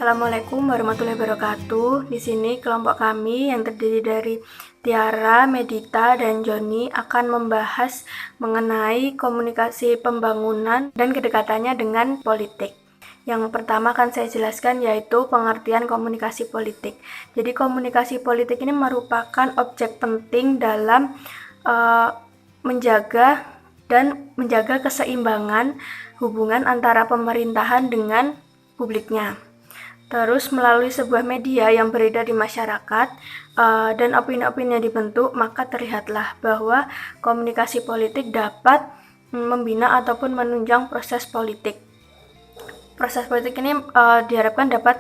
Assalamualaikum warahmatullahi wabarakatuh. Di sini kelompok kami yang terdiri dari Tiara, Medita, dan Joni akan membahas mengenai komunikasi pembangunan dan kedekatannya dengan politik. Yang pertama akan saya jelaskan yaitu pengertian komunikasi politik. Jadi komunikasi politik ini merupakan objek penting dalam menjaga keseimbangan hubungan antara pemerintahan dengan publiknya. Terus melalui sebuah media yang beredar di masyarakat dan opini-opini yang dibentuk, maka terlihatlah bahwa komunikasi politik dapat membina ataupun menunjang proses politik. Proses politik ini diharapkan dapat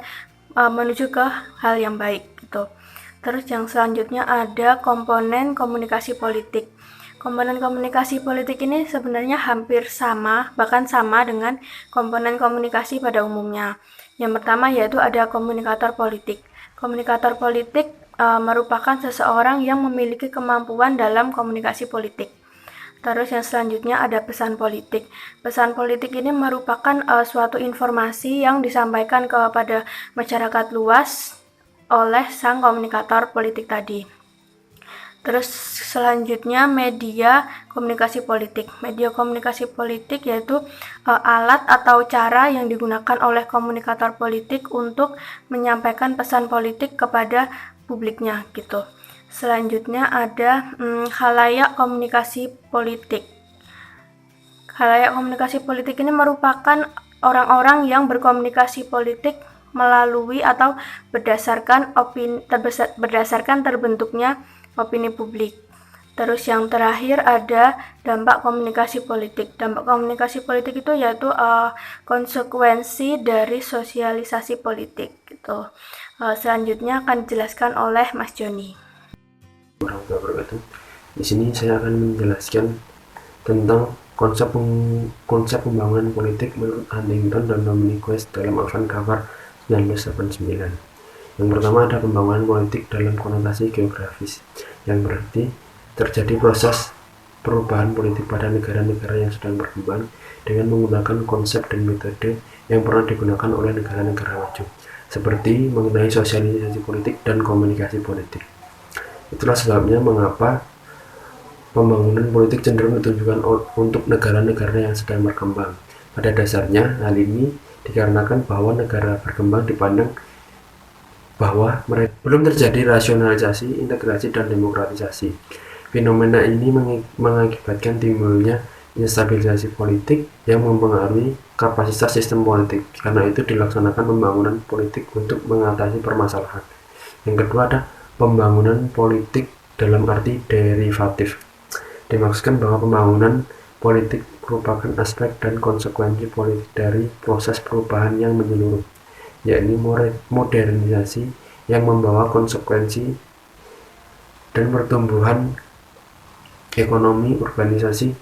menuju ke hal yang baik gitu. Terus yang selanjutnya ada komponen komunikasi politik. Komponen komunikasi politik ini sebenarnya hampir sama, bahkan sama dengan komponen komunikasi pada umumnya. Yang pertama yaitu ada komunikator politik. Komunikator politik merupakan seseorang yang memiliki kemampuan dalam komunikasi politik. Terus yang selanjutnya ada pesan politik. Pesan politik ini merupakan suatu informasi yang disampaikan kepada masyarakat luas oleh sang komunikator politik tadi. Terus selanjutnya media komunikasi politik. Media komunikasi politik yaitu alat atau cara yang digunakan oleh komunikator politik untuk menyampaikan pesan politik kepada publiknya gitu. Selanjutnya ada khalayak komunikasi politik. Khalayak komunikasi politik ini merupakan orang-orang yang berkomunikasi politik melalui atau berdasarkan terbentuknya opini publik. Terus yang terakhir ada dampak komunikasi politik. Dampak komunikasi politik itu yaitu konsekuensi dari sosialisasi politik gitu. Selanjutnya akan dijelaskan oleh Mas Joni. Di sini saya akan menjelaskan tentang konsep pembangunan politik menurut Huntington dan Dominic West dalam Avant-Garde 1989. Yang pertama ada pembangunan politik dalam konotasi geografis, yang berarti terjadi proses perubahan politik pada negara-negara yang sedang berkembang dengan menggunakan konsep dan metode yang pernah digunakan oleh negara-negara maju, seperti mengenai sosialisasi politik dan komunikasi politik. Itulah sebabnya mengapa pembangunan politik cenderung ditujukan untuk negara-negara yang sedang berkembang. Pada dasarnya, hal ini dikarenakan bahwa negara berkembang dipandang bahwa mereka belum terjadi rasionalisasi, integrasi, dan demokratisasi. Fenomena ini mengakibatkan timbulnya instabilitas politik yang mempengaruhi kapasitas sistem politik. Karena itu dilaksanakan pembangunan politik untuk mengatasi permasalahan. Yang kedua ada pembangunan politik dalam arti derivatif. Dimaksudkan bahwa pembangunan politik merupakan aspek dan konsekuensi politik dari proses perubahan yang menyeluruh, yakni modernisasi yang membawa konsekuensi dan pertumbuhan ekonomi, urbanisasi,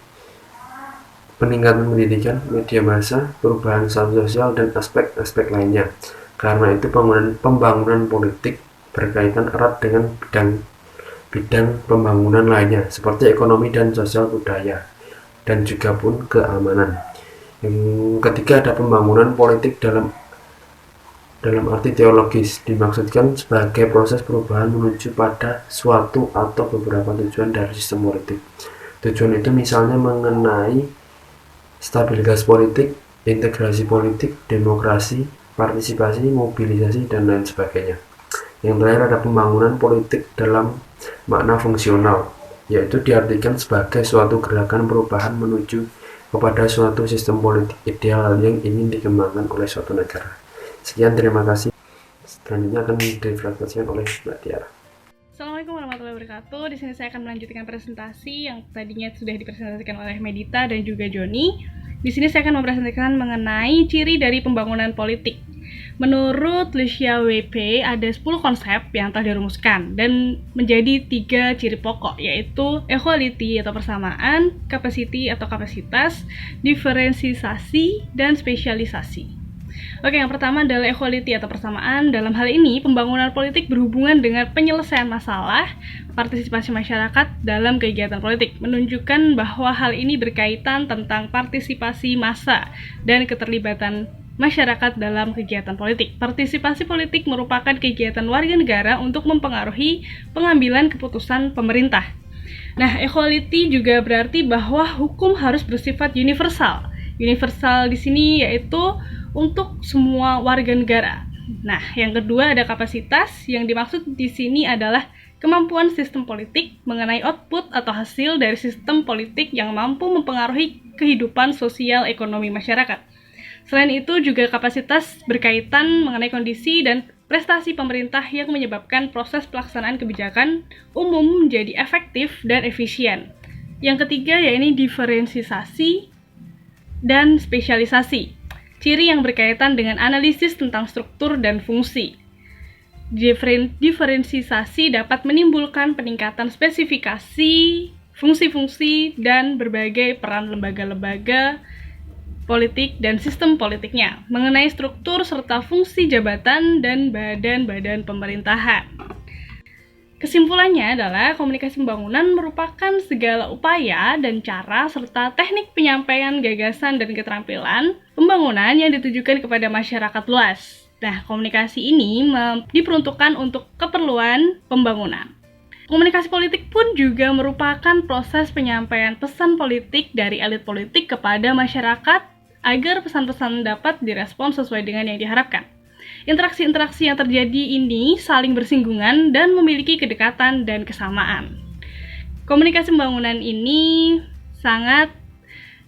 peningkatan pendidikan, media massa, perubahan sosial, dan aspek-aspek lainnya. Karena itu pembangunan politik berkaitan erat dengan bidang pembangunan lainnya seperti ekonomi dan sosial budaya dan juga pun keamanan. Yang ketiga ada pembangunan politik dalam arti teologis, dimaksudkan sebagai proses perubahan menuju pada suatu atau beberapa tujuan dari sistem politik. Tujuan itu misalnya mengenai stabilitas politik, integrasi politik, demokrasi, partisipasi, mobilisasi, dan lain sebagainya. Yang terakhir ada pembangunan politik dalam makna fungsional, yaitu diartikan sebagai suatu gerakan perubahan menuju kepada suatu sistem politik ideal yang ingin dikembangkan oleh suatu negara. Sekian, terima kasih. Selanjutnya akan direfleksikan oleh Mbak Tiara. Assalamualaikum warahmatullahi wabarakatuh. Di sini saya akan melanjutkan presentasi yang tadinya sudah dipresentasikan oleh Medita dan juga Joni. Di sini saya akan mempresentasikan mengenai ciri dari pembangunan politik. Menurut Lucia WP ada 10 konsep yang telah dirumuskan dan menjadi 3 ciri pokok, yaitu equality atau persamaan, capacity atau kapasitas, diferensiasi, dan spesialisasi. Oke, yang pertama adalah equality atau persamaan. Dalam hal ini, pembangunan politik berhubungan dengan penyelesaian masalah, partisipasi masyarakat dalam kegiatan politik, menunjukkan bahwa hal ini berkaitan tentang partisipasi massa dan keterlibatan masyarakat dalam kegiatan politik. Partisipasi politik merupakan kegiatan warga negara untuk mempengaruhi pengambilan keputusan pemerintah. Nah, equality juga berarti bahwa hukum harus bersifat universal. Universal di sini yaitu untuk semua warga negara. Nah, yang kedua ada kapasitas. Yang dimaksud di sini adalah kemampuan sistem politik mengenai output atau hasil dari sistem politik yang mampu mempengaruhi kehidupan sosial ekonomi masyarakat. Selain itu juga kapasitas berkaitan mengenai kondisi dan prestasi pemerintah yang menyebabkan proses pelaksanaan kebijakan umum menjadi efektif dan efisien. Yang ketiga yaitu diferensiasi dan spesialisasi. Ciri yang berkaitan dengan analisis tentang struktur dan fungsi. Diferensiasi dapat menimbulkan peningkatan spesifikasi, fungsi-fungsi, dan berbagai peran lembaga-lembaga politik dan sistem politiknya, mengenai struktur serta fungsi jabatan dan badan-badan pemerintahan. Kesimpulannya adalah komunikasi pembangunan merupakan segala upaya dan cara serta teknik penyampaian gagasan dan keterampilan pembangunan yang ditujukan kepada masyarakat luas. Nah, komunikasi ini diperuntukkan untuk keperluan pembangunan. Komunikasi politik pun juga merupakan proses penyampaian pesan politik dari elit politik kepada masyarakat agar pesan-pesan dapat direspon sesuai dengan yang diharapkan. Interaksi-interaksi yang terjadi ini saling bersinggungan dan memiliki kedekatan dan kesamaan. Komunikasi pembangunan ini sangat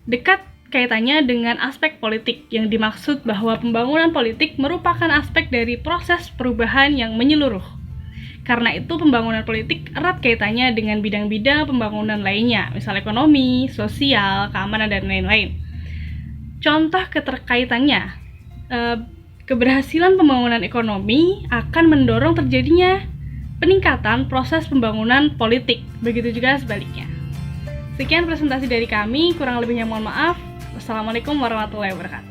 dekat kaitannya dengan aspek politik, yang dimaksud bahwa pembangunan politik merupakan aspek dari proses perubahan yang menyeluruh. Karena itu pembangunan politik erat kaitannya dengan bidang-bidang pembangunan lainnya, misal ekonomi, sosial, keamanan, dan lain-lain. Contoh keterkaitannya, keberhasilan pembangunan ekonomi akan mendorong terjadinya peningkatan proses pembangunan politik, begitu juga sebaliknya. Sekian presentasi dari kami, kurang lebihnya mohon maaf. Wassalamualaikum warahmatullahi wabarakatuh.